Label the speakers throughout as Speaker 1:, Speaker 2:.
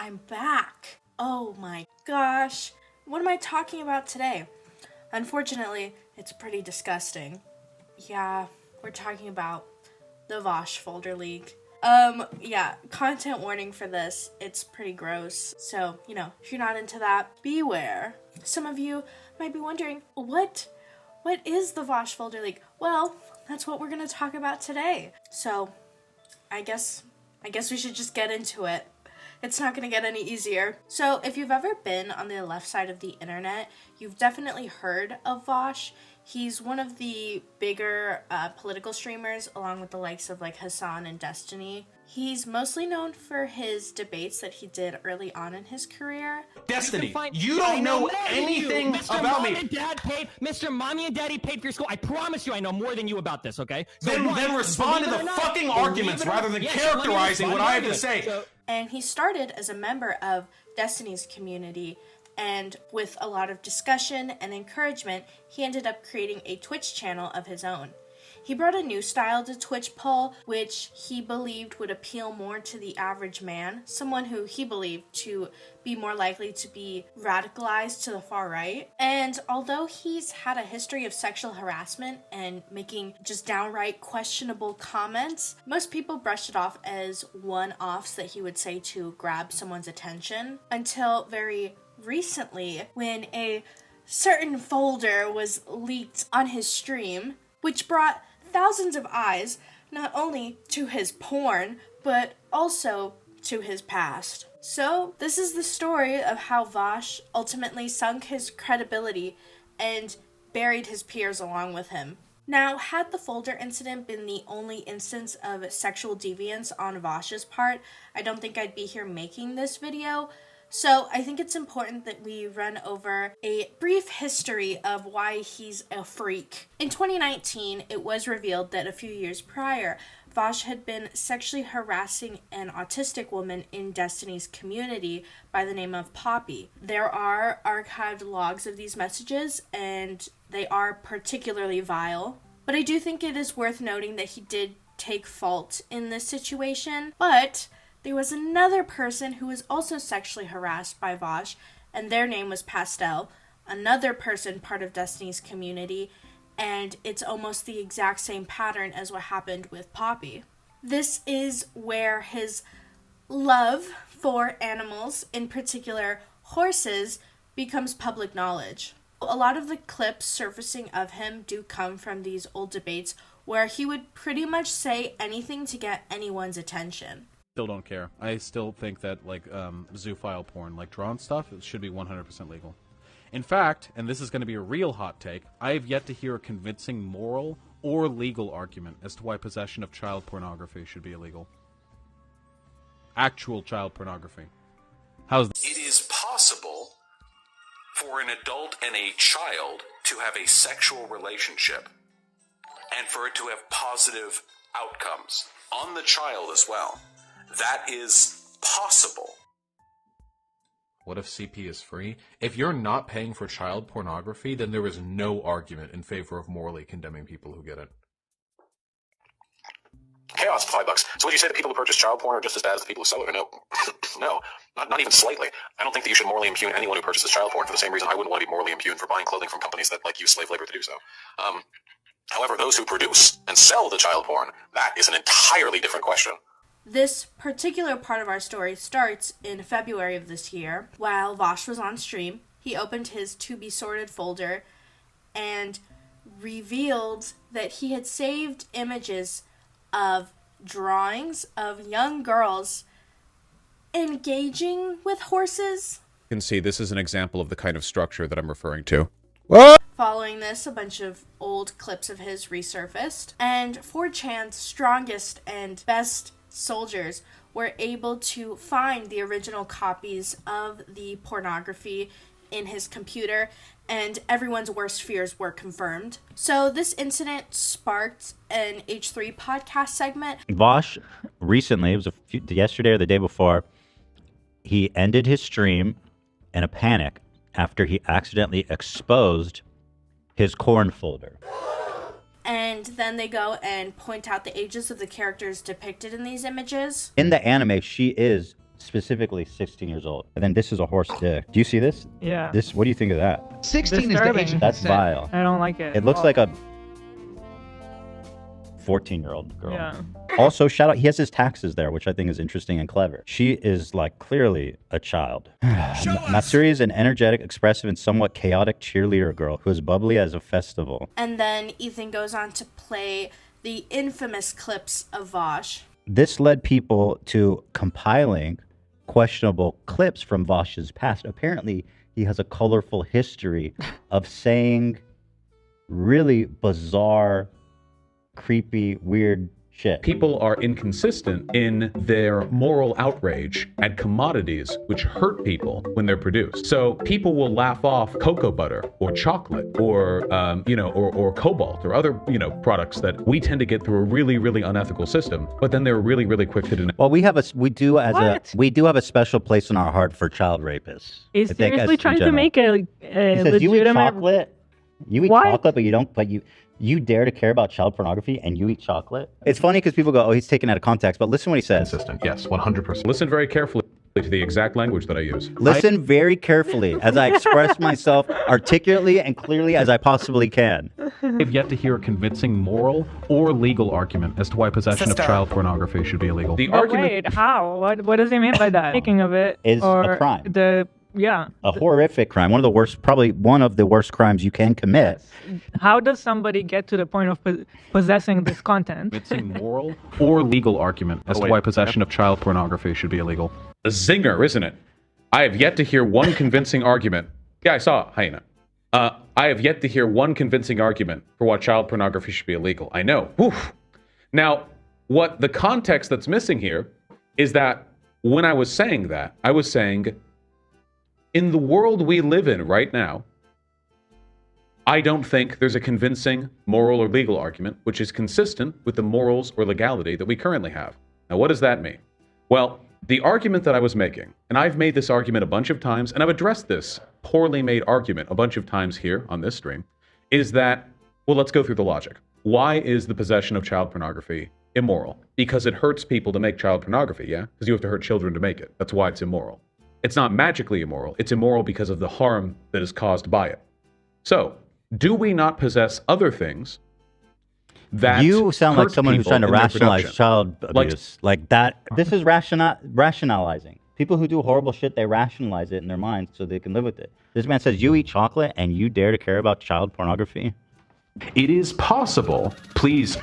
Speaker 1: I'm back. Oh my gosh. What am I talking about today? Unfortunately, it's pretty disgusting. Yeah, we're talking about the Vaush folder leak. Yeah, content warning for this. It's pretty gross. So, if you're not into that, beware. Some of you might be wondering, what is the Vaush folder leak? Well, that's what we're going to talk about today. So, I guess we should just get into it. It's not going to get any easier. So, if you've ever been on the left side of the internet, you've definitely heard of Vaush. He's one of the bigger political streamers, along with the likes of like Hassan and Destiny. He's mostly known for his debates that he did early on in his career.
Speaker 2: Destiny, you don't know anything about me.
Speaker 3: Mr. Mommy and Daddy paid for your school. I promise you I know more than you about this, okay? So
Speaker 2: then respond to the fucking arguments rather than characterizing what I have to say.
Speaker 1: And he started as a member of Destiny's community, and with a lot of discussion and encouragement, he ended up creating a Twitch channel of his own. He brought a new style to Twitch poll, which he believed would appeal more to the average man, someone who he believed to be more likely to be radicalized to the far right. And although he's had a history of sexual harassment and making just downright questionable comments, most people brushed it off as one-offs that he would say to grab someone's attention, until very recently when a certain folder was leaked on his stream, which brought thousands of eyes not only to his porn, but also to his past. So, this is the story of how Vaush ultimately sunk his credibility and buried his peers along with him. Now, had the folder incident been the only instance of sexual deviance on Vaush's part, I don't think I'd be here making this video. So I think it's important that we run over a brief history of why he's a freak. In 2019, it was revealed that a few years prior, Vaush had been sexually harassing an autistic woman in Destiny's community by the name of Poppy. There are archived logs of these messages, and they are particularly vile. But I do think it is worth noting that he did take fault in this situation, but there was another person who was also sexually harassed by Vaush, and their name was Pastel, another person part of Destiny's community, and it's almost the exact same pattern as what happened with Poppy. This is where his love for animals, in particular horses, becomes public knowledge. A lot of the clips surfacing of him do come from these old debates where he would pretty much say anything to get anyone's attention.
Speaker 4: Still don't care. I still think that, zoophile porn, drawn stuff, it should be 100% legal. In fact, and this is going to be a real hot take, I have yet to hear a convincing moral or legal argument as to why possession of child pornography should be illegal. Actual child pornography. How's that?
Speaker 5: It is possible for an adult and a child to have a sexual relationship, and for it to have positive outcomes on the child as well. That is possible.
Speaker 4: What if CP is free? If you're not paying for child pornography, then there is no argument in favor of morally condemning people who get it.
Speaker 5: Chaos, $5. So would you say that people who purchase child porn are just as bad as the people who sell it? Or no? No, not even slightly. I don't think that you should morally impugn anyone who purchases child porn for the same reason I wouldn't want to be morally impugned for buying clothing from companies that use slave labor to do so. However, those who produce and sell the child porn, that is an entirely different question.
Speaker 1: This particular part of our story starts in February of this year. While Vaush was on stream, he opened his to be sorted folder and revealed that he had saved images of drawings of young girls engaging with horses.
Speaker 6: You can see this is an example of the kind of structure that I'm referring to.
Speaker 1: Following this, a bunch of old clips of his resurfaced, and 4chan's strongest and best soldiers were able to find the original copies of the pornography in his computer, and everyone's worst fears were confirmed. So this incident sparked an H3 podcast segment.
Speaker 7: Vaush recently, it was yesterday or the day before, he ended his stream in a panic after he accidentally exposed his corn folder.
Speaker 1: And then they go and point out the ages of the characters depicted in these images.
Speaker 7: In the anime, she is specifically 16 years old. And then this is a horse dick. Do you see this?
Speaker 8: Yeah.
Speaker 7: This. What do you think of that?
Speaker 9: 16 is the age of
Speaker 7: That's
Speaker 9: consent.
Speaker 7: vile.
Speaker 8: I don't like it.
Speaker 7: It looks like a 14-year-old girl.
Speaker 8: Yeah.
Speaker 7: Also, shout out, he has his taxes there, which I think is interesting and clever. She is like clearly a child. Matsuri is an energetic, expressive, and somewhat chaotic cheerleader girl who is bubbly as a festival.
Speaker 1: And then Ethan goes on to play the infamous clips of Vaush.
Speaker 7: This led people to compiling questionable clips from Vaush's past. Apparently, he has a colorful history of saying really bizarre, creepy, weird shit.
Speaker 4: People are inconsistent in their moral outrage at commodities which hurt people when they're produced. So people will laugh off cocoa butter or chocolate or, or cobalt or other, products that we tend to get through a really, really unethical system. But then they're really, really quick to deny.
Speaker 7: Well, we do have a special place in our heart for child rapists.
Speaker 8: He's
Speaker 7: I think,
Speaker 8: seriously
Speaker 7: in
Speaker 8: trying to
Speaker 7: general.
Speaker 8: make a
Speaker 7: He says, you eat
Speaker 8: legitimate.
Speaker 7: chocolate. You eat
Speaker 8: What?
Speaker 7: chocolate, but you dare to care about child pornography and you eat chocolate? It's funny because people go, oh, he's taken out of context, but listen what he says.
Speaker 5: Consistent. Yes, 100%.
Speaker 4: Listen very carefully to the exact language that I use.
Speaker 7: Listen very carefully as I express myself articulately and clearly as I possibly can.
Speaker 4: I've yet to hear a convincing moral or legal argument as to why possession of child pornography should be illegal. The
Speaker 8: But
Speaker 4: argument
Speaker 8: wait, how? What does he mean by that? Speaking of it,
Speaker 7: Is
Speaker 8: or
Speaker 7: a crime.
Speaker 8: A
Speaker 7: horrific crime. Probably one of the worst crimes you can commit.
Speaker 8: How does somebody get to the point of possessing this content?
Speaker 4: convincing moral or legal argument as to why possession of child pornography should be illegal. A zinger, isn't it? I have yet to hear one convincing argument. Yeah, I saw it, hyena. I have yet to hear one convincing argument for why child pornography should be illegal. I know. Woof. Now, what the context that's missing here is that when I was saying that, I was saying, in the world we live in right now, I don't think there's a convincing moral or legal argument which is consistent with the morals or legality that we currently have. Now, what does that mean? Well, the argument that I was making, and I've made this argument a bunch of times, and I've addressed this poorly made argument a bunch of times here on this stream, is that, well, let's go through the logic. Why is the possession of child pornography immoral? Because it hurts people to make child pornography, yeah? Because you have to hurt children to make it. That's why it's immoral. It's not magically immoral. It's immoral because of the harm that is caused by it. So, do we not possess other things that
Speaker 7: You sound like
Speaker 4: hurt
Speaker 7: someone who's
Speaker 4: people
Speaker 7: trying to
Speaker 4: in their
Speaker 7: rationalize
Speaker 4: production?
Speaker 7: child
Speaker 4: Like-
Speaker 7: abuse. Like that. This is rationalizing. People who do horrible shit, they rationalize it in their minds so they can live with it. This man says, you eat chocolate and you dare to care about child pornography?
Speaker 2: It is possible. Please,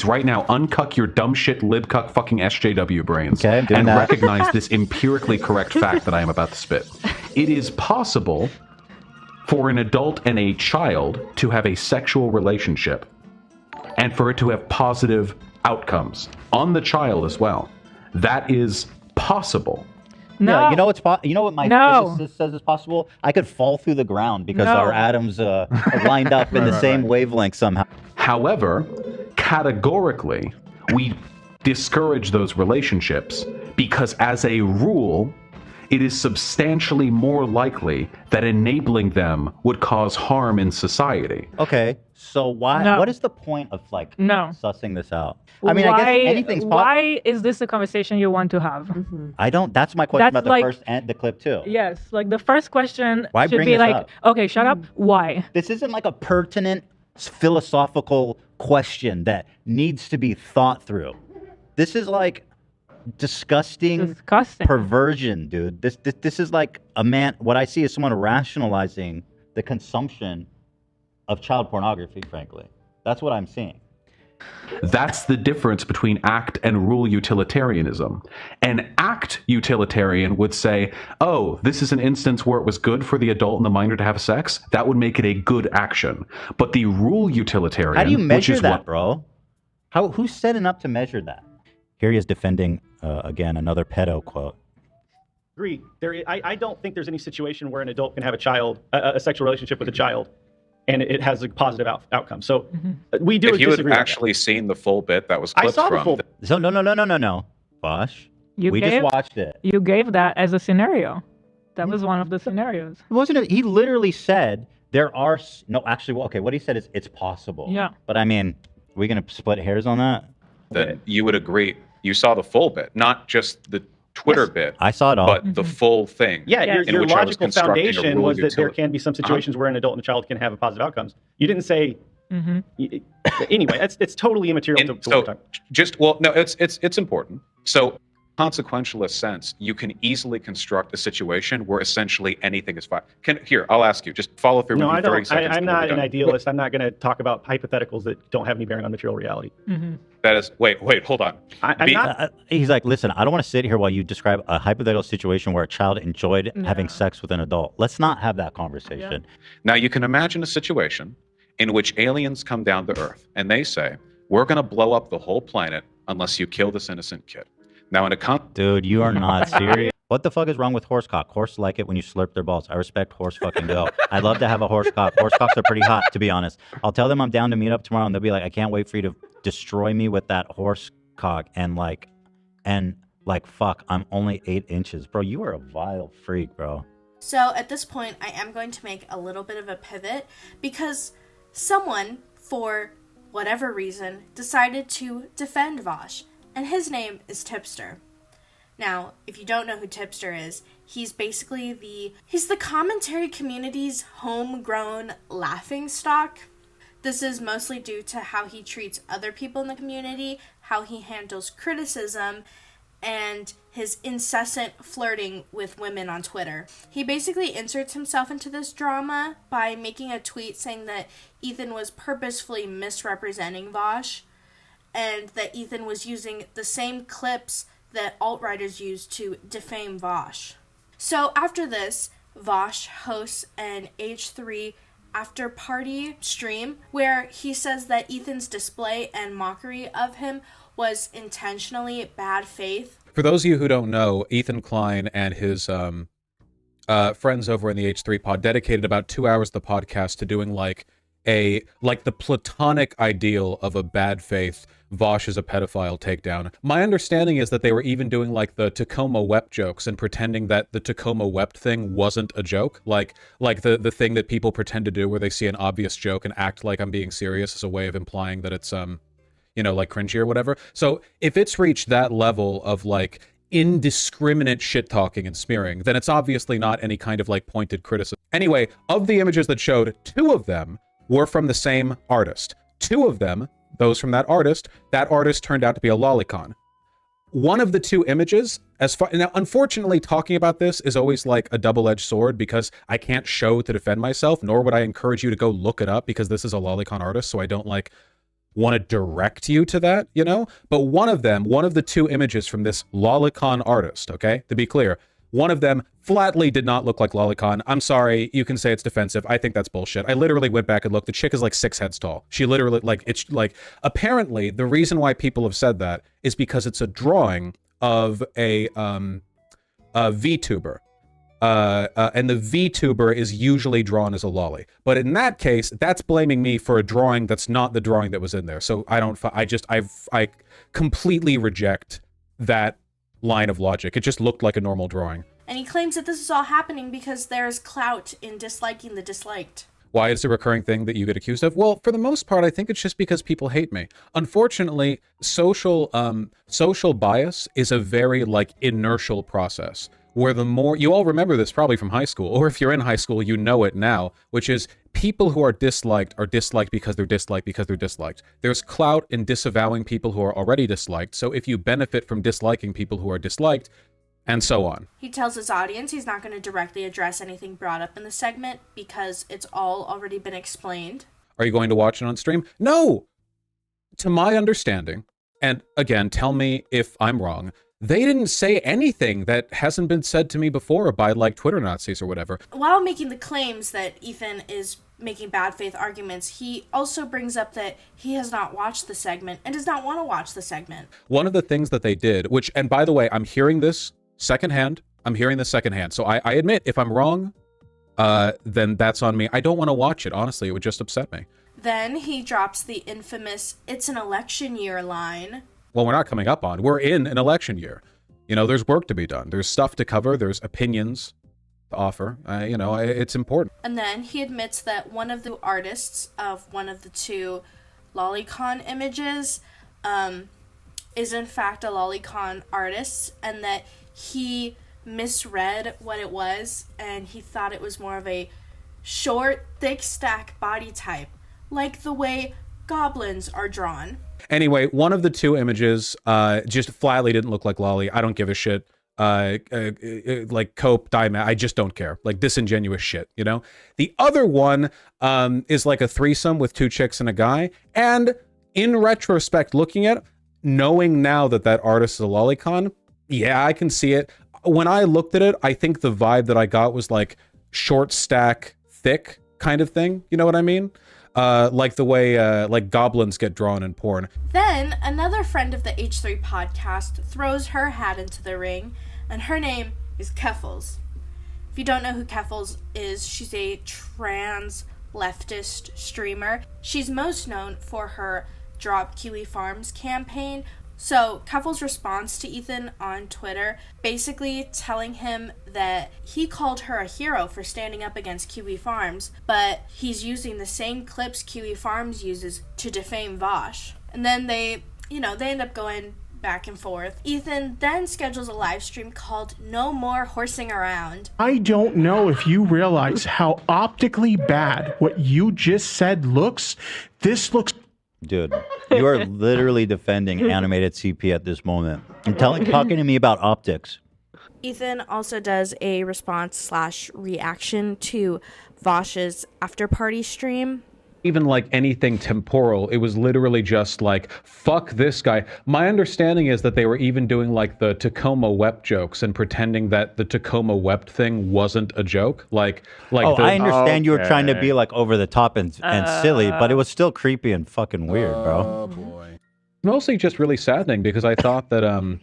Speaker 2: right now, uncuck your dumb shit, libcuck, fucking SJW brains,
Speaker 7: Okay, I'm doing
Speaker 2: and
Speaker 7: that.
Speaker 2: recognize this empirically correct fact that I am about to spit. It is possible for an adult and a child to have a sexual relationship, and for it to have positive outcomes on the child as well. That is possible.
Speaker 8: No.
Speaker 7: Yeah, you know what my
Speaker 8: No.
Speaker 7: physicist says is possible? I could fall through the ground because
Speaker 8: No.
Speaker 7: our atoms are lined up in the same wavelength somehow.
Speaker 2: However, categorically, we discourage those relationships because, as a rule, it is substantially more likely that enabling them would cause harm in society.
Speaker 7: Okay, so why?
Speaker 8: No.
Speaker 7: What is the point of like
Speaker 8: No.
Speaker 7: sussing this out? I mean, I guess anything's possible.
Speaker 8: Why is this a conversation you want to have?
Speaker 7: I don't. That's my question
Speaker 8: That's
Speaker 7: about the
Speaker 8: like-
Speaker 7: first and the clip too.
Speaker 8: Yes, like the first question
Speaker 7: Why
Speaker 8: should
Speaker 7: bring
Speaker 8: be
Speaker 7: this
Speaker 8: like,
Speaker 7: up?
Speaker 8: okay, shut up. Why?
Speaker 7: This isn't like a pertinent philosophical question that needs to be thought through. This is like disgusting perversion, dude. This is like a man. What I see is someone rationalizing the consumption of child pornography. Frankly, that's what I'm seeing.
Speaker 2: That's the difference between act and rule utilitarianism. An act utilitarian would say, oh, this is an instance where it was good for the adult and the minor to have sex. That would make it a good action. But the rule utilitarian,
Speaker 7: How do you
Speaker 2: which
Speaker 7: measure
Speaker 2: is
Speaker 7: that,
Speaker 2: what,
Speaker 7: bro? Who's setting up to measure that? Here he is defending again another pedo quote.
Speaker 10: Agree. I don't think there's any situation where an adult can have a sexual relationship with a child, and it has a positive outcome. So we do.
Speaker 6: If you had
Speaker 10: disagree with that.
Speaker 6: actually seen the full bit that was
Speaker 10: I
Speaker 6: clipped
Speaker 10: saw the
Speaker 6: from,
Speaker 10: full.
Speaker 7: So no, Vaush. We just watched it.
Speaker 8: You gave that as a scenario. That was one of the scenarios.
Speaker 7: Wasn't it? He literally said there are no. Actually, well, okay. What he said is it's possible.
Speaker 8: Yeah.
Speaker 7: But I mean, we're gonna split hairs on that.
Speaker 6: that you would agree. You saw the full bit, not just the
Speaker 2: Twitter
Speaker 10: Yes.
Speaker 2: bit.
Speaker 7: I saw it all.
Speaker 2: But the full thing.
Speaker 10: Yeah,
Speaker 8: Yes.
Speaker 2: in
Speaker 10: your
Speaker 2: which I was
Speaker 10: logical
Speaker 2: constructing a
Speaker 10: foundation
Speaker 2: rule
Speaker 10: was
Speaker 2: of
Speaker 10: that there
Speaker 2: utility.
Speaker 10: can be some situations where an adult and a child can have a positive outcomes. You didn't say. Anyway, it's totally immaterial to what we're talking.
Speaker 2: It's important. So, consequentialist sense, you can easily construct a situation where essentially anything is fine. Here, I'll ask you. Just follow through.
Speaker 10: No,
Speaker 2: with me
Speaker 10: I
Speaker 2: 30
Speaker 10: don't.
Speaker 2: seconds,
Speaker 10: I'm
Speaker 2: and we'll
Speaker 10: not
Speaker 2: be
Speaker 10: an
Speaker 2: done.
Speaker 10: idealist. I'm not going to talk about hypotheticals that don't have any bearing on material reality.
Speaker 2: That is. Wait. Hold on.
Speaker 10: I'm not.
Speaker 7: He's like, listen, I don't want to sit here while you describe a hypothetical situation where a child enjoyed having sex with an adult. Let's not have that conversation.
Speaker 2: Now, you can imagine a situation in which aliens come down to Earth and they say, "We're going to blow up the whole planet unless you kill this innocent kid." Now, in a
Speaker 7: Dude, you are not serious. What the fuck is wrong with horsecock? Horse like it when you slurp their balls. I respect horse fucking go. I'd love to have a horsecock. Horsecocks are pretty hot, to be honest. I'll tell them I'm down to meet up tomorrow, and they'll be like, I can't wait for you to destroy me with that horsecock. And fuck, I'm only 8 inches. Bro, you are a vile freak, bro.
Speaker 1: So at this point, I am going to make a little bit of a pivot because someone, for whatever reason, decided to defend Vaush, and his name is Tipster. Now, if you don't know who Tipster is, he's basically the commentary community's homegrown laughingstock. This is mostly due to how he treats other people in the community, how he handles criticism, and his incessant flirting with women on Twitter. He basically inserts himself into this drama by making a tweet saying that Ethan was purposefully misrepresenting Vaush, and that Ethan was using the same clips that alt-writers use to defame Vaush. So after this, Vaush hosts an H3 after-party stream where he says that Ethan's display and mockery of him was intentionally bad faith.
Speaker 4: For those of you who don't know, Ethan Klein and his friends over in the H3 pod dedicated about 2 hours of the podcast to doing the platonic ideal of a bad faith Vaush is a pedophile takedown. My understanding is that they were even doing the Tacoma wept jokes and pretending that the Tacoma wept thing wasn't a joke, like the thing that people pretend to do where they see an obvious joke and act like I'm being serious as a way of implying that it's cringy or whatever. So if it's reached that level of indiscriminate shit talking and smearing, then it's obviously not any kind of pointed criticism. Anyway, of the images that showed, 2 of them were from the same artist. 2 of them, those from that artist turned out to be a lolicon. One of the 2 images, now unfortunately talking about this is always a double-edged sword because I can't show to defend myself, nor would I encourage you to go look it up because this is a lolicon artist, so I don't want to direct you to that, But one of the 2 images from this lolicon artist, okay, to be clear, one of them flatly did not look like lolicon. I'm sorry, you can say it's defensive. I think that's bullshit. I literally went back and looked. The chick is 6 heads tall. She literally, apparently the reason why people have said that is because it's a drawing of a VTuber. And the VTuber is usually drawn as a lolly. But in that case, that's blaming me for a drawing that's not the drawing that was in there. So I completely reject that line of logic. It just looked like a normal drawing.
Speaker 1: And he claims that this is all happening because there's clout in disliking the disliked.
Speaker 4: Why is it a recurring thing that you get accused of? Well, for the most part, I think it's just because people hate me. Unfortunately, social bias is a very inertial process. Where the more, you all remember this probably from high school, or if you're in high school, you know it now, which is people who are disliked because they're disliked because they're disliked. There's clout in disavowing people who are already disliked, so if you benefit from disliking people who are disliked, and so on.
Speaker 1: He tells his audience he's not going to directly address anything brought up in the segment because it's all already been explained.
Speaker 4: Are you going to watch it on stream? No! To my understanding, and again, tell me if I'm wrong, they didn't say anything that hasn't been said to me before by Twitter Nazis or whatever.
Speaker 1: While making the claims that Ethan is making bad faith arguments, he also brings up that he has not watched the segment and does not want to watch the segment.
Speaker 4: One of the things that they did, which, and by the way, I'm hearing this secondhand. So I admit, if I'm wrong, then that's on me. I don't want to watch it, honestly. It would just upset me.
Speaker 1: Then he drops the infamous "it's an election year" line.
Speaker 4: Well, we're not coming up on. We're in an election year. There's work to be done. There's stuff to cover. There's opinions to offer. It's important.
Speaker 1: And then he admits that one of the artists of one of the 2 lolicon images is in fact a lolicon artist, and that he misread what it was, and he thought it was more of a short, thick stack body type, like the way goblins are drawn.
Speaker 4: Anyway, one of the two images just flatly didn't look like Lolly. I don't give a shit. Like cope, diamond, I just don't care. Like disingenuous shit, you know? The other one is like a threesome with 2 chicks and a guy. And in retrospect, looking at it, knowing now that that artist is a lolicon, yeah, I can see it. When I looked at it, I think the vibe that I got was like short stack, thick kind of thing. You know what I mean? Like the way like goblins get drawn in porn.
Speaker 1: Then another friend of the H3 podcast throws her hat into the ring, and her name is Keffels. If you don't know who Keffels is, she's a trans leftist streamer. She's most known for her Drop Kiwi Farms campaign. So Keffels' response to Ethan on Twitter, basically telling him that he called her a hero for standing up against Kiwi Farms, but he's using the same clips Kiwi Farms uses to defame Vaush. And then they end up going back and forth. Ethan then schedules a live stream called No More Horsing Around.
Speaker 9: I don't know if you realize how optically bad what you just said looks. This looks...
Speaker 7: Dude, you are literally defending animated CP at this moment and talking to me about optics.
Speaker 1: Ethan also does a response/reaction to Vaush's after party stream.
Speaker 2: Even like anything temporal, it was literally just like, fuck this guy. My understanding is that they were even doing like the Tacoma wept jokes and pretending that the Tacoma wept thing wasn't a joke. Like
Speaker 7: I understand you were trying to be like over the top and silly, but it was still creepy and fucking weird, bro.
Speaker 4: Oh boy.
Speaker 2: Mostly just really saddening because I thought that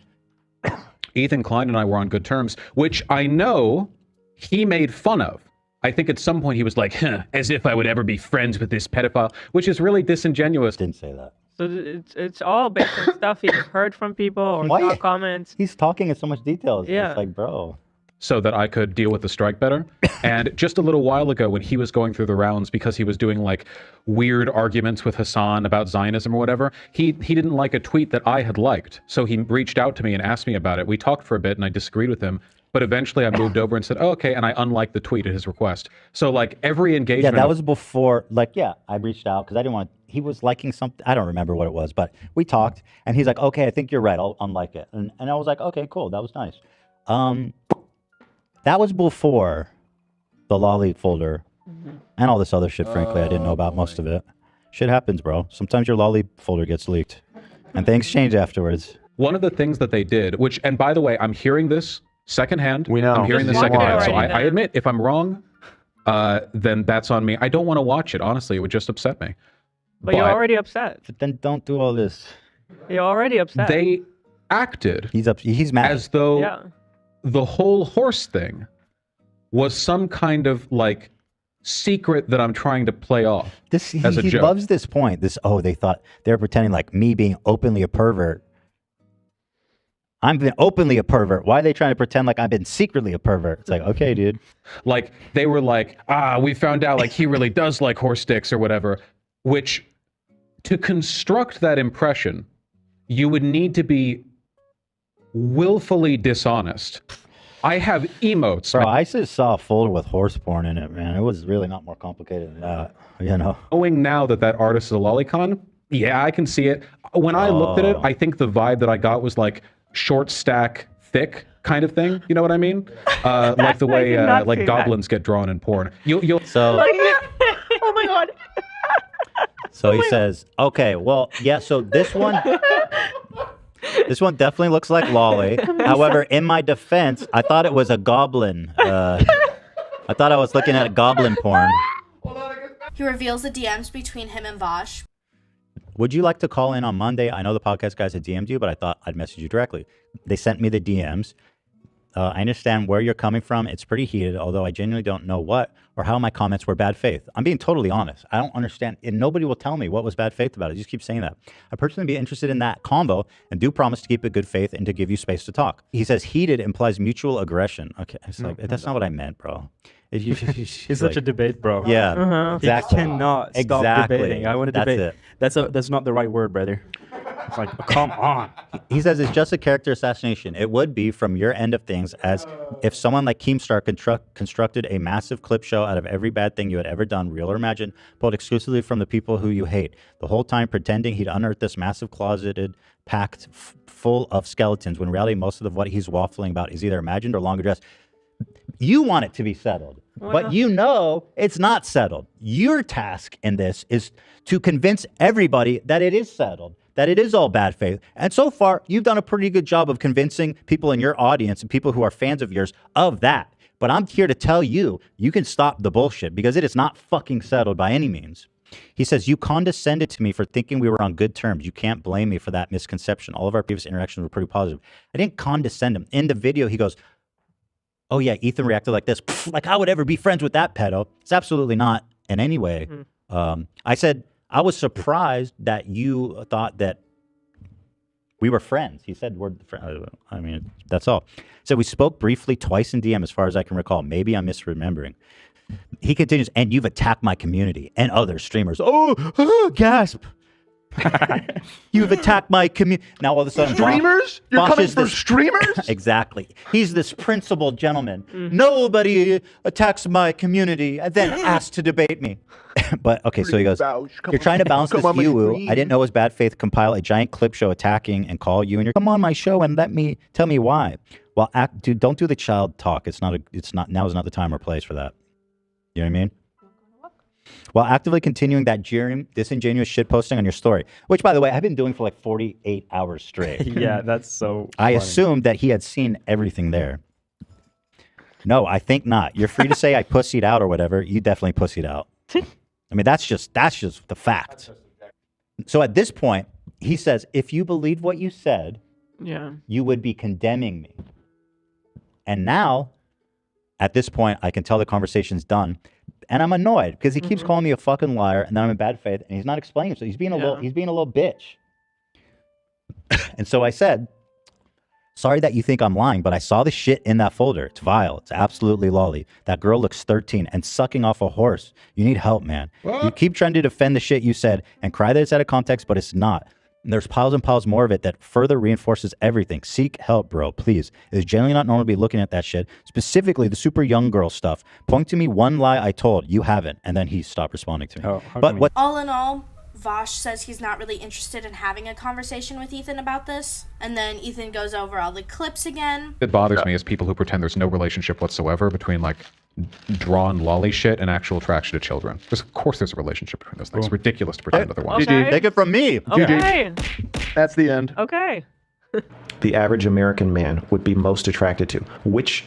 Speaker 2: Ethan Klein and I were on good terms, which I know he made fun of. I think at some point he was like, as if I would ever be friends with this pedophile, which is really disingenuous.
Speaker 7: Didn't say that.
Speaker 8: So it's all based on stuff he's heard from people or saw comments.
Speaker 7: He's talking in so much detail.
Speaker 8: Yeah.
Speaker 7: It's like, bro.
Speaker 2: So that I could deal with the strike better. And just a little while ago when he was going through the rounds because he was doing like weird arguments with Hassan about Zionism or whatever, he didn't like a tweet that I had liked. So he reached out to me and asked me about it. We talked for a bit and I disagreed with him. But eventually I moved over and said, oh, okay, and I unliked the tweet at his request. So like every engagement...
Speaker 7: Yeah, that was before, like, yeah, I reached out because I didn't want... He was liking something, I don't remember what it was, but we talked, and he's like, okay, I think you're right, I'll unlike it. And I was like, okay, cool, that was nice. That was before the Lolly folder and all this other shit, frankly, I didn't know about most of it. Shit happens, bro. Sometimes your Lolly folder gets leaked, and things change afterwards.
Speaker 2: One of the things that they did, which, and by the way, I'm hearing this secondhand.
Speaker 9: We know.
Speaker 2: I'm hearing this
Speaker 8: Just watch it
Speaker 2: secondhand. So
Speaker 8: already
Speaker 2: I
Speaker 8: then.
Speaker 2: admit, if I'm wrong, then that's on me. I don't want to watch it, honestly. It would just upset me.
Speaker 8: But you're already upset.
Speaker 7: But then don't do all this.
Speaker 8: You're already upset.
Speaker 2: They acted
Speaker 7: He's mad.
Speaker 2: as though
Speaker 8: Yeah.
Speaker 2: the whole horse thing was some kind of like secret that I'm trying to play off
Speaker 7: He
Speaker 2: as a joke.
Speaker 7: loves this point. They thought they were pretending like me being openly a pervert. I'm been openly a pervert. Why are they trying to pretend like I've been secretly a pervert? It's like, okay, dude.
Speaker 2: Like they were like, we found out like he really does like horse dicks or whatever, which to construct that impression, you would need to be willfully dishonest. I have emotes.
Speaker 7: Bro, I just saw a folder with horse porn in it, man. It was really not more complicated than that, you know?
Speaker 2: Knowing now that that artist is a lolicon, yeah, I can see it. When I looked at it, I think the vibe that I got was like short stack, thick kind of thing. You know what I mean? Like the way like goblins get drawn in porn.
Speaker 7: So,
Speaker 8: Oh my god.
Speaker 7: so he says, okay, well, yeah, so this one definitely looks like Lolly. However, in my defense, I thought it was a goblin. I thought I was looking at a goblin porn.
Speaker 1: He reveals the DMs between him and Vaush.
Speaker 7: Would you like to call in on Monday? I know the podcast guys had DM'd you, but I thought I'd message you directly. They sent me the DMs. I understand where you're coming from. It's pretty heated, although I genuinely don't know what or how my comments were bad faith. I'm being totally honest. I don't understand, and nobody will tell me what was bad faith about it. You just keep saying that. I'd personally be interested in that convo and do promise to keep it good faith and to give you space to talk. He says heated implies mutual aggression. Okay, it's like, that's not what I meant, bro.
Speaker 11: It's such a debate, bro.
Speaker 7: Yeah, exactly.
Speaker 11: You cannot stop debating. I want to debate.
Speaker 7: That's it.
Speaker 11: That's not the right word, brother. It's like, come on.
Speaker 7: He says it's just a character assassination. It would be from your end of things, as if someone like Keemstar constructed a massive clip show out of every bad thing you had ever done, real or imagined, pulled exclusively from the people who you hate, the whole time pretending he'd unearthed this massive closeted packed full of skeletons, when in reality most of what he's waffling about is either imagined or long addressed. You want it to be settled, but you know it's not settled. Your task in this is to convince everybody that it is settled, that it is all bad faith. And so far, you've done a pretty good job of convincing people in your audience and people who are fans of yours of that. But I'm here to tell you, you can stop the bullshit because it is not fucking settled by any means. He says, you condescended to me for thinking we were on good terms. You can't blame me for that misconception. All of our previous interactions were pretty positive. I didn't condescend him. In the video, he goes, oh yeah, Ethan reacted like this. Like I would ever be friends with that pedo. It's absolutely not in any way. I said, I was surprised that you thought that we were friends. He said, we're friends. I mean, that's all. So we spoke briefly twice in DM as far as I can recall. Maybe I'm misremembering. He continues, and you've attacked my community and other streamers. Oh, gasp. You've attacked my community. Now all of a sudden,
Speaker 9: streamers? You're
Speaker 7: Vaush
Speaker 9: coming for streamers?
Speaker 7: Exactly. He's this principled gentleman. Nobody attacks my community and then asks to debate me. But okay, so he goes, you're trying to balance this view. I didn't know it was bad faith. Compile a giant clip show attacking and call you and come on my show and tell me why. Well, dude, don't do the child talk. Now is not the time or place for that. You know what I mean? While actively continuing that jeering, disingenuous shit posting on your story, which, by the way, I've been doing for like 48 hours straight.
Speaker 11: Yeah, that's so
Speaker 7: I
Speaker 11: funny.
Speaker 7: assumed that he had seen everything there. No, I think not. You're free to say I pussied out or whatever. You definitely pussied out. I mean, that's just the fact. So at this point, he says, if you believed what you said, you would be condemning me. And now, at this point, I can tell the conversation's done. And I'm annoyed because he keeps calling me a fucking liar, and then I'm in bad faith, and he's not explaining. So he's being a little bitch. And so I said, sorry that you think I'm lying, but I saw the shit in that folder. It's vile. It's absolutely lolly. That girl looks 13 and sucking off a horse. You need help, man. What? You keep trying to defend the shit you said and cry that it's out of context, but it's not. And there's piles and piles more of it that further reinforces everything. Seek help, bro, please. It is generally not normal to be looking at that shit, specifically the super young girl stuff. Point to me one lie I told. You haven't. And then he stopped responding to me. But
Speaker 1: all in all, Vaush says he's not really interested in having a conversation with Ethan about this. And then Ethan goes over all the clips again.
Speaker 2: It bothers me is people who pretend there's no relationship whatsoever between like drawn lolly shit and actual attraction to children. Of course there's a relationship between those things. It's ridiculous to pretend otherwise.
Speaker 7: Okay. Take it from me.
Speaker 8: Okay.
Speaker 9: That's the end.
Speaker 8: Okay.
Speaker 12: The average American man would be most attracted to. Which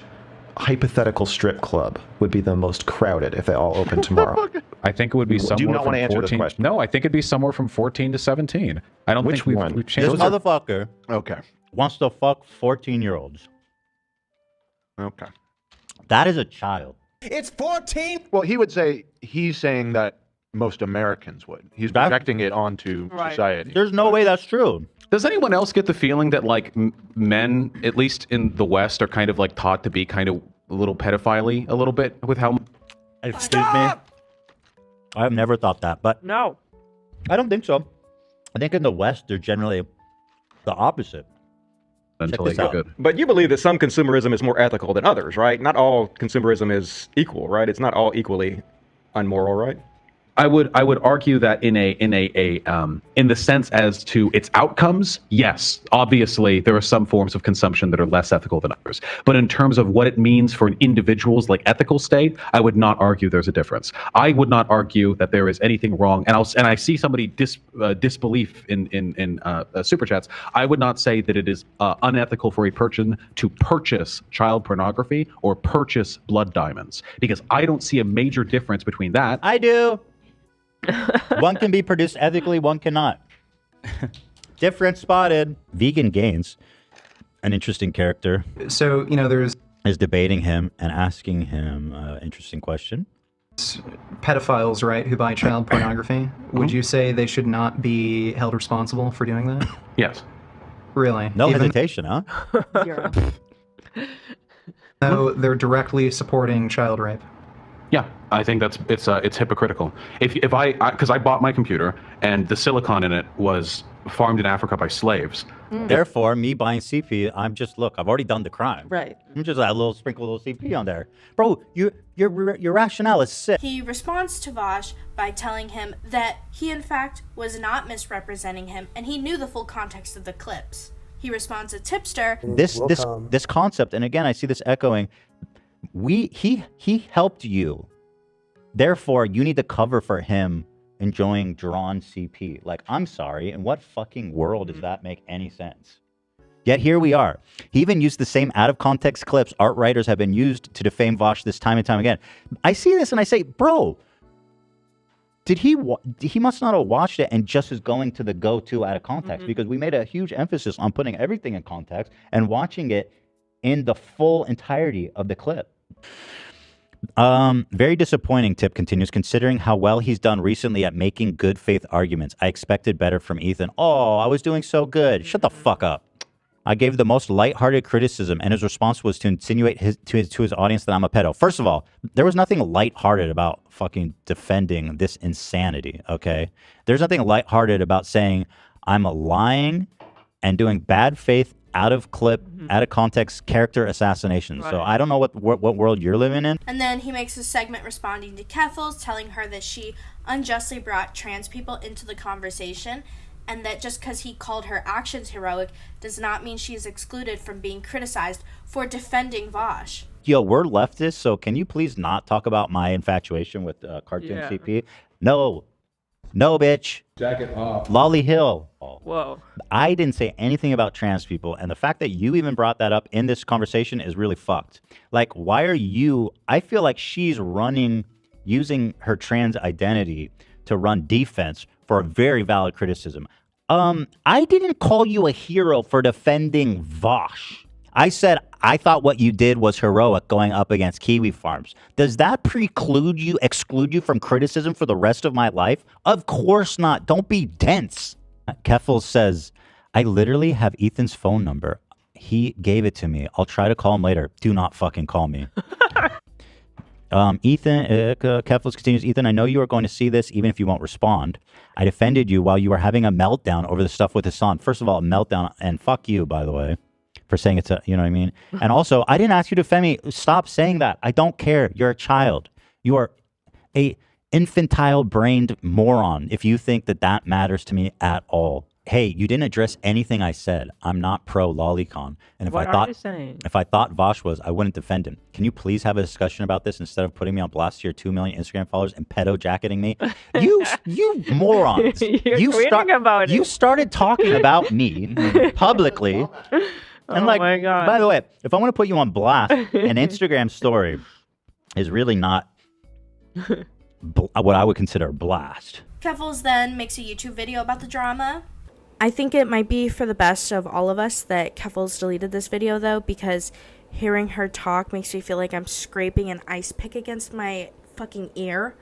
Speaker 12: hypothetical strip club would be the most crowded if they all opened tomorrow?
Speaker 2: I think it would be somewhere
Speaker 12: Do you not
Speaker 2: from
Speaker 12: want to answer
Speaker 2: 14.
Speaker 12: this question?
Speaker 2: No, I think it'd be somewhere from 14 to 17. I don't think we've changed.
Speaker 7: This motherfucker
Speaker 9: okay.
Speaker 7: wants to fuck 14-year-olds.
Speaker 9: Okay.
Speaker 7: That is a child.
Speaker 13: It's 14.
Speaker 9: Well, he would say he's saying that most Americans would. He's projecting it onto society.
Speaker 7: There's no way that's true.
Speaker 2: Does anyone else get the feeling that like men, at least in the West, are kind of like taught to be kind of a little pedophile-y a little bit with how...
Speaker 7: Excuse me? I've never thought that, but...
Speaker 8: No.
Speaker 7: I don't think so. I think in the West, they're generally the opposite.
Speaker 2: Until they get good.
Speaker 14: But you believe that some consumerism is more ethical than others, right? Not all consumerism is equal, right? It's not all equally unmoral, right?
Speaker 2: I would argue that in the sense as to its outcomes, yes, obviously there are some forms of consumption that are less ethical than others. But in terms of what it means for an individual's like ethical state, I would not argue there's a difference. I would not argue that there is anything wrong. And I see somebody disbelief in super chats. I would not say that it is unethical for a person to purchase child pornography or purchase blood diamonds, because I don't see a major difference between that.
Speaker 7: I do. One can be produced ethically, one cannot. Difference spotted. Vegan Gains, an interesting character.
Speaker 15: So,
Speaker 7: is debating him and asking him an interesting question.
Speaker 15: Pedophiles, right, who buy child pornography. Would you say they should not be held responsible for doing that?
Speaker 2: Yes.
Speaker 15: Really?
Speaker 7: No hesitation, huh?
Speaker 15: No, they're directly supporting child rape.
Speaker 2: Yeah, I think it's hypocritical. If I because I bought my computer and the silicon in it was farmed in Africa by slaves.
Speaker 7: Therefore, me buying CP, I'm just, look, I've already done the crime.
Speaker 8: Right.
Speaker 7: I'm just a little sprinkle a little CP on there. Bro, your rationale is sick.
Speaker 1: He responds to Vaush by telling him that he in fact was not misrepresenting him and he knew the full context of the clips. He responds to Tipster.
Speaker 7: This concept, and again I see this echoing, he helped you. Therefore, you need to cover for him enjoying drawn CP. Like, I'm sorry, in what fucking world does that make any sense? Yet here we are. He even used the same out-of-context clips art writers have been used to defame Vaush this time and time again. I see this and I say, bro, he must not have watched it and just is going to the go-to out of context, because we made a huge emphasis on putting everything in context and watching it in the full entirety of the clip. Very disappointing, Tip continues, considering how well he's done recently at making good faith arguments. I expected better from Ethan. Oh, I was doing so good. Shut the fuck up. I gave the most lighthearted criticism, and his response was to insinuate to his audience that I'm a pedo. First of all, there was nothing lighthearted about fucking defending this insanity, okay? There's nothing lighthearted about saying I'm lying and doing bad faith out of clip, out of context character assassination. Right. So I don't know what world you're living in.
Speaker 1: And then he makes a segment responding to Keffels, telling her that she unjustly brought trans people into the conversation, and that just because he called her actions heroic does not mean she is excluded from being criticized for defending Vaush.
Speaker 7: Yo, we're leftists, so can you please not talk about my infatuation with cartoon CP? No, bitch.
Speaker 2: Jacket off.
Speaker 7: Lolly Hill.
Speaker 8: Whoa.
Speaker 7: I didn't say anything about trans people, and the fact that you even brought that up in this conversation is really fucked. Like, why are you... I feel like she's using her trans identity to run defense for a very valid criticism. I didn't call you a hero for defending Vaush. I said I thought what you did was heroic going up against Kiwi Farms. Does that exclude you from criticism for the rest of my life? Of course not. Don't be dense. Keffels says, I literally have Ethan's phone number. He gave it to me. I'll try to call him later. Do not fucking call me. Keffels continues, Ethan, I know you are going to see this even if you won't respond. I defended you while you were having a meltdown over the stuff with Hassan. First of all, a meltdown, and fuck you, by the way, for saying it's a, you know what I mean? And also, I didn't ask you to defend me. Stop saying that. I don't care. You're a child. You are a infantile-brained moron if you think that that matters to me at all. Hey, you didn't address anything I said. I'm not pro lolicon. And if
Speaker 8: What
Speaker 7: I
Speaker 8: are you saying?
Speaker 7: if I thought Vaush was, I wouldn't defend him. Can you please have a discussion about this instead of putting me on blast to your 2 million Instagram followers and pedo jacketing me? You morons. You started talking about me publicly. And
Speaker 8: my God.
Speaker 7: By the way, if I want to put you on blast, an Instagram story is really not what I would consider a blast.
Speaker 1: Keffels then makes a YouTube video about the drama. I think it might be for the best of all of us that Keffels deleted this video, though, because hearing her talk makes me feel like I'm scraping an ice pick against my fucking ear.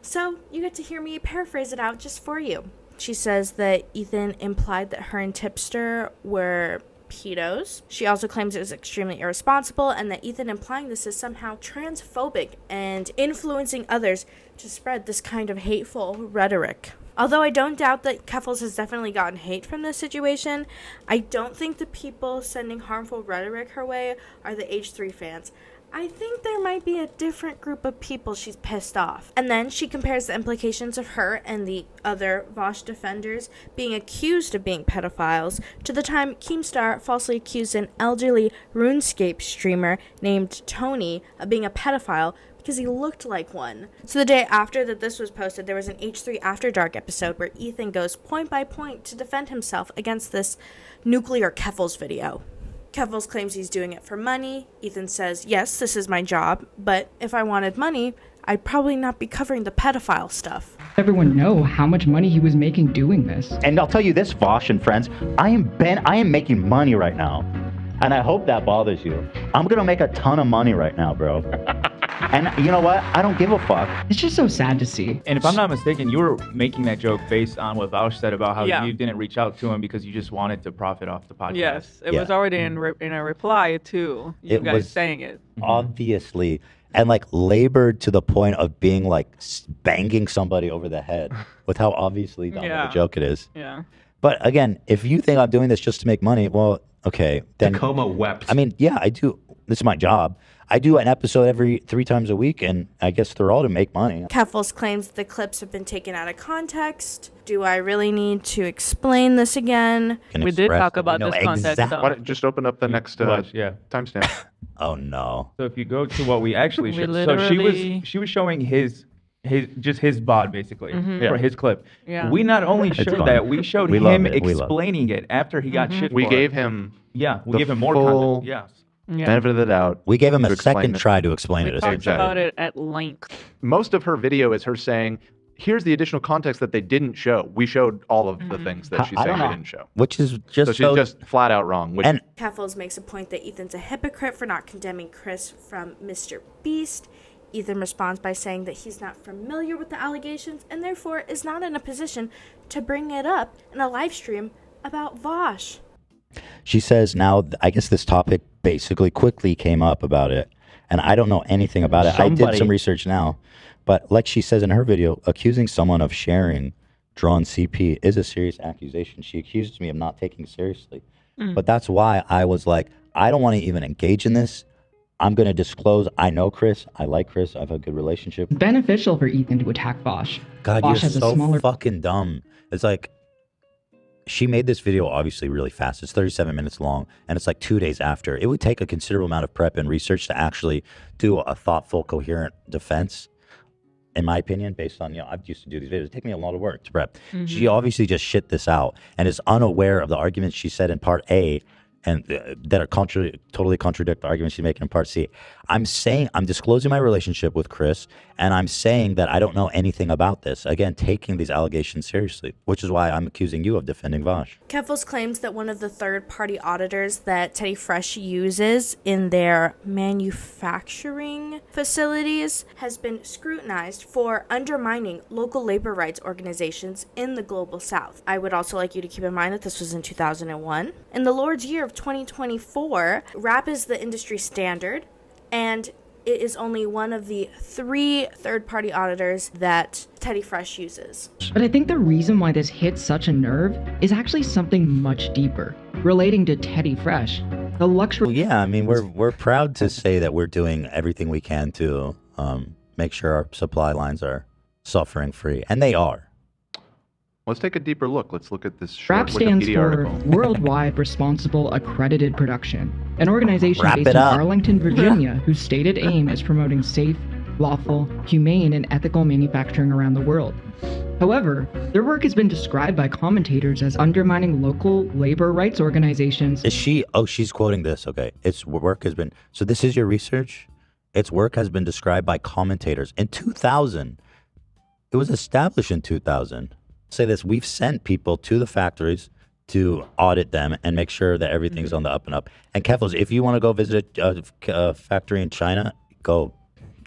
Speaker 1: So you get to hear me paraphrase it out just for you. She says that Ethan implied that her and Tipster were pedos. She also claims it was extremely irresponsible, and that Ethan implying this is somehow transphobic and influencing others to spread this kind of hateful rhetoric. Although I don't doubt that Keffels has definitely gotten hate from this situation, I don't think the people sending harmful rhetoric her way are the H3 fans. I think there might be a different group of people she's pissed off. And then she compares the implications of her and the other Vaush defenders being accused of being pedophiles to the time Keemstar falsely accused an elderly RuneScape streamer named Tony of being a pedophile because he looked like one. So the day after that this was posted, there was an H3 After Dark episode where Ethan goes point by point to defend himself against this nuclear Keffels video. Keffels claims he's doing it for money. Ethan says, yes, this is my job, but if I wanted money, I'd probably not be covering the pedophile stuff.
Speaker 13: Everyone know how much money he was making doing this.
Speaker 7: And I'll tell you this, Vaush and friends, I am making money right now. And I hope that bothers you. I'm gonna make a ton of money right now, bro. And you know what? I don't give a fuck.
Speaker 13: It's just so sad to see.
Speaker 11: And if I'm not mistaken, you were making that joke based on what Vaush said about how you didn't reach out to him because you just wanted to profit off the podcast.
Speaker 8: Yes, it was already in a reply to you guys saying it.
Speaker 7: Obviously, and like labored to the point of being like banging somebody over the head with how obviously dumb of a joke it is.
Speaker 8: Yeah.
Speaker 7: But again, if you think I'm doing this just to make money, well, okay. Then
Speaker 12: Tacoma wept.
Speaker 7: I mean, yeah, I do. This is my job. I do an episode every 3 times a week, and I guess they're all to make money.
Speaker 1: Keffels claims the clips have been taken out of context. Do I really need to explain this again?
Speaker 8: We did talk about this context.
Speaker 16: Why don't you just open up the next timestamp?
Speaker 7: Oh no!
Speaker 11: So if you go to what we actually
Speaker 8: We
Speaker 11: showed, so
Speaker 8: literally-
Speaker 11: she was showing his bod basically
Speaker 8: Mhm.
Speaker 11: for his clip.
Speaker 8: Yeah.
Speaker 11: We not only
Speaker 7: It's
Speaker 11: showed
Speaker 7: fun.
Speaker 11: that, we showed
Speaker 7: We love
Speaker 11: him
Speaker 7: it. We love it.
Speaker 11: explaining it after he got shit.
Speaker 16: We
Speaker 11: for
Speaker 16: gave
Speaker 11: it.
Speaker 16: him
Speaker 11: we
Speaker 16: the
Speaker 11: gave him more
Speaker 16: full
Speaker 11: context. Yes.
Speaker 16: benefit of the doubt.
Speaker 7: We gave him
Speaker 16: to
Speaker 7: a
Speaker 16: explain
Speaker 7: second
Speaker 16: it.
Speaker 7: try to explain
Speaker 8: We
Speaker 7: it.
Speaker 8: talked
Speaker 7: essentially.
Speaker 8: about it at length.
Speaker 16: Most of her video is her saying, here's the additional context that they didn't show. We showed all of the things that she's
Speaker 7: I
Speaker 16: saying
Speaker 7: don't
Speaker 16: we
Speaker 7: know.
Speaker 16: didn't show.
Speaker 7: Which is just
Speaker 16: so she's just flat out wrong. Which,
Speaker 7: And
Speaker 1: Keffels makes a point that Ethan's a hypocrite for not condemning Chris from Mr. Beast. Ethan responds by saying that he's not familiar with the allegations and therefore is not in a position to bring it up in a live stream about Vaush.
Speaker 7: she says now, I guess this topic basically quickly came up about it, and I don't know anything about it. I did
Speaker 12: Somebody-
Speaker 7: some research now, but like she says in her video, accusing someone of sharing drawn CP is a serious accusation. She accuses me of not taking it seriously. But that's why I was like, I don't want to even engage in this. I'm going to disclose. I know Chris. I like Chris. I have a good relationship.
Speaker 13: Beneficial for Ethan to attack Vaush.
Speaker 7: God,
Speaker 13: Vaush
Speaker 7: you're
Speaker 13: has a
Speaker 7: so
Speaker 13: smaller
Speaker 7: fucking dumb. It's like, she made this video obviously really fast. It's 37 minutes long, and it's like 2 days after. It would take a considerable amount of prep and research to actually do a thoughtful, coherent defense, in my opinion, based on, I've used to do these videos. It takes me a lot of work to prep. She obviously just shit this out and is unaware of the arguments she said in part A and that are totally contradict the arguments she's making in part C. I'm disclosing my relationship with Chris, and I'm saying that I don't know anything about this. Again, taking these allegations seriously, which is why I'm accusing you of defending Vaush.
Speaker 1: Keffels claims that one of the third-party auditors that Teddy Fresh uses in their manufacturing facilities has been scrutinized for undermining local labor rights organizations in the Global South. I would also like you to keep in mind that this was in 2001. In the Lord's year of 2024, RAP is the industry standard, and it is only one of the 3 third-party auditors that Teddy Fresh uses.
Speaker 13: But I think the reason why this hits such a nerve is actually something much deeper, relating to Teddy Fresh. The luxury.
Speaker 7: Well, yeah, I mean, we're proud to say that we're doing everything we can to make sure our supply lines are suffering free, and they are.
Speaker 16: let's take a deeper look. Let's look at this short
Speaker 13: RAP stands
Speaker 16: Wikipedia
Speaker 13: for
Speaker 16: article.
Speaker 13: Worldwide Responsible Accredited Production, an organization
Speaker 7: Wrap
Speaker 13: based
Speaker 7: it
Speaker 13: in
Speaker 7: up.
Speaker 13: Arlington, Virginia, whose stated aim is promoting safe, lawful, humane, and ethical manufacturing around the world. However, their work has been described by commentators as undermining local labor rights organizations.
Speaker 7: Is she? Oh, she's quoting this. Okay, its work has been. So this is your research. Its work has been described by commentators in 2000. It was established in 2000. Say this: we've sent people to the factories to audit them and make sure that everything's on the up and up. And Keffels, if you want to go visit a factory in China, go.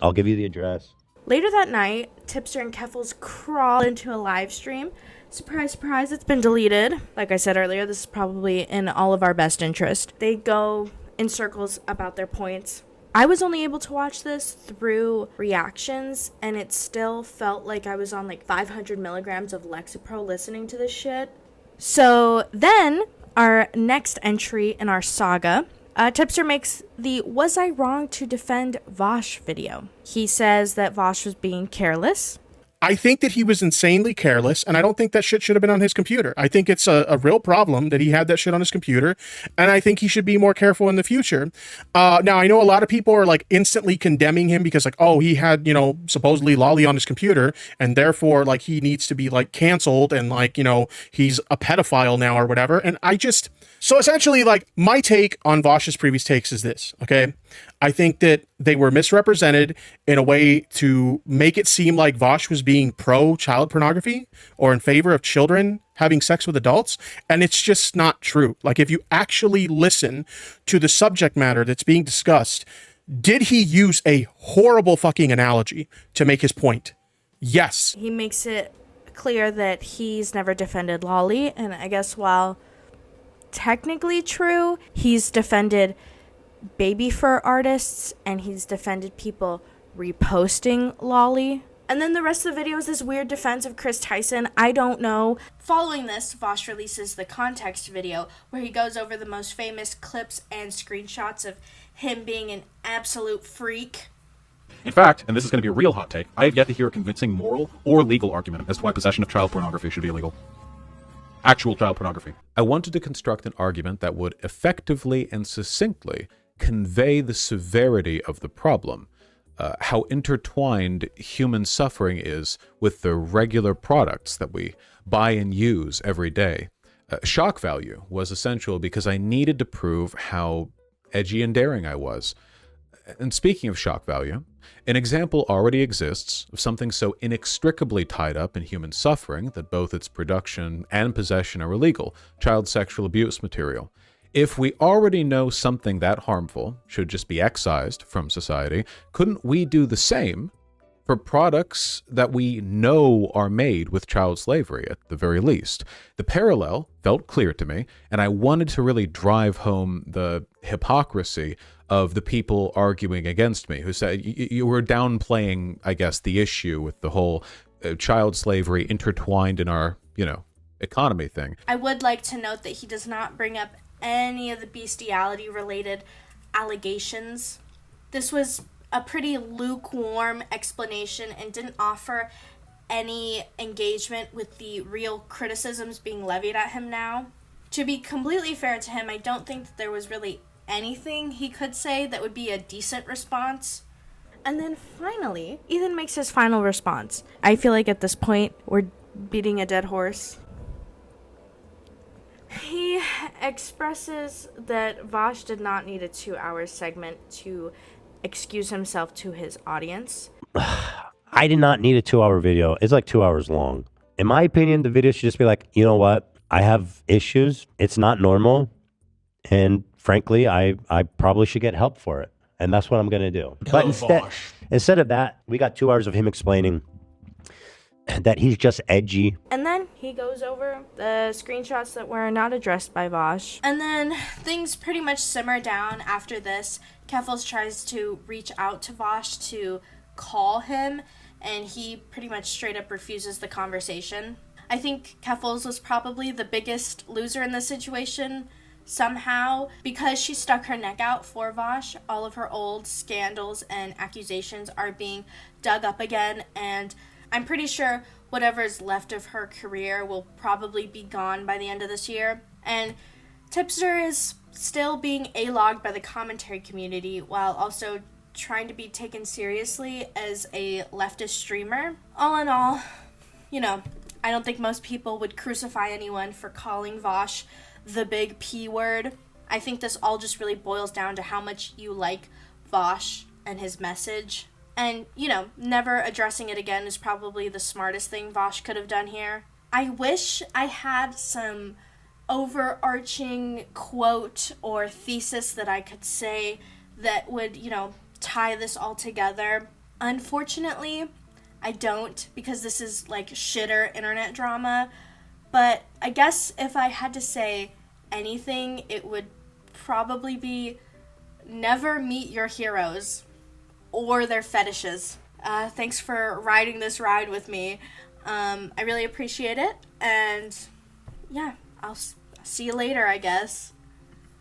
Speaker 7: I'll give you the address.
Speaker 1: Later that night, Tipster and Keffels crawl into a live stream. Surprise, surprise, it's been deleted. Like I said earlier, this is probably in all of our best interest. They go in circles about their points. I was only able to watch this through reactions, and it still felt like I was on like 500 milligrams of Lexapro listening to this shit. So then, our next entry in our saga, Tipster makes the "Was I wrong to defend Vaush" video. He says that Vaush was being careless.
Speaker 9: I think that he was insanely careless, and I don't think that shit should have been on his computer. I think it's a real problem that he had that shit on his computer, and I think he should be more careful in the future. Now, I know a lot of people are like instantly condemning him because like, oh, he had, you know, supposedly lolly on his computer, and therefore like he needs to be like canceled, and like, you know, he's a pedophile now or whatever. And so essentially like my take on Vaush's previous takes is this, okay? I think that they were misrepresented in a way to make it seem like Vaush was being pro child pornography or in favor of children having sex with adults. And it's just not true. Like if you actually listen to the subject matter that's being discussed, did he use a horrible fucking analogy to make his point? Yes.
Speaker 1: He makes it clear that he's never defended lolly, and I guess while technically true, he's defended baby fur artists, and he's defended people reposting lolly And then the rest of the video is this weird defense of Chris Tyson. I don't know. Following this, Vaush releases the context video where he goes over the most famous clips and screenshots of him being an absolute freak.
Speaker 4: In fact, and this is going to be a real hot take, I have yet to hear a convincing moral or legal argument as to why possession of child pornography should be illegal. Actual child pornography.
Speaker 6: I wanted to construct an argument that would effectively and succinctly convey the severity of the problem. How intertwined human suffering is with the regular products that we buy and use every day. Shock value was essential because I needed to prove how edgy and daring I was. And speaking of shock value, an example already exists of something so inextricably tied up in human suffering that both its production and possession are illegal: child sexual abuse material. If we already know something that harmful should just be excised from society, couldn't we do the same for products that we know are made with child slavery, at the very least? The parallel felt clear to me, and I wanted to really drive home the hypocrisy of the people arguing against me, who said you were downplaying, I guess, the issue with the whole child slavery intertwined in our, economy thing.
Speaker 1: I would like to note that he does not bring up any of the bestiality related allegations. This was a pretty lukewarm explanation and didn't offer any engagement with the real criticisms being levied at him now. To be completely fair to him, I don't think that there was really anything he could say that would be a decent response. And then finally, Ethan makes his final response. I feel like at this point, we're beating a dead horse. He expresses that Vaush did not need a 2-hour segment to excuse himself to his audience.
Speaker 17: I did not need a 2-hour video. It's like 2 hours long. In my opinion, the video should just be like, you know what? I have issues. It's not normal. And frankly, I probably should get help for it. And that's what I'm going to do. But instead of that, we got 2 hours of him explaining that he's just edgy.
Speaker 1: And then he goes over the screenshots that were not addressed by Vaush. And then things pretty much simmer down after this. Keffels tries to reach out to Vaush to call him, and he pretty much straight up refuses the conversation. I think Keffels was probably the biggest loser in this situation somehow, because she stuck her neck out for Vaush. All of her old scandals and accusations are being dug up again, and I'm pretty sure whatever's left of her career will probably be gone by the end of this year. And Tipster is still being A-logged by the commentary community while also trying to be taken seriously as a leftist streamer. All in all, I don't think most people would crucify anyone for calling Vaush the big P word. I think this all just really boils down to how much you like Vaush and his message. And, never addressing it again is probably the smartest thing Vaush could have done here. I wish I had some overarching quote or thesis that I could say that would, tie this all together. Unfortunately, I don't, because this is like shitter internet drama. But I guess if I had to say anything, it would probably be never meet your heroes or their fetishes. Thanks for riding this ride with me. I really appreciate it. And yeah, I'll see you later, I guess.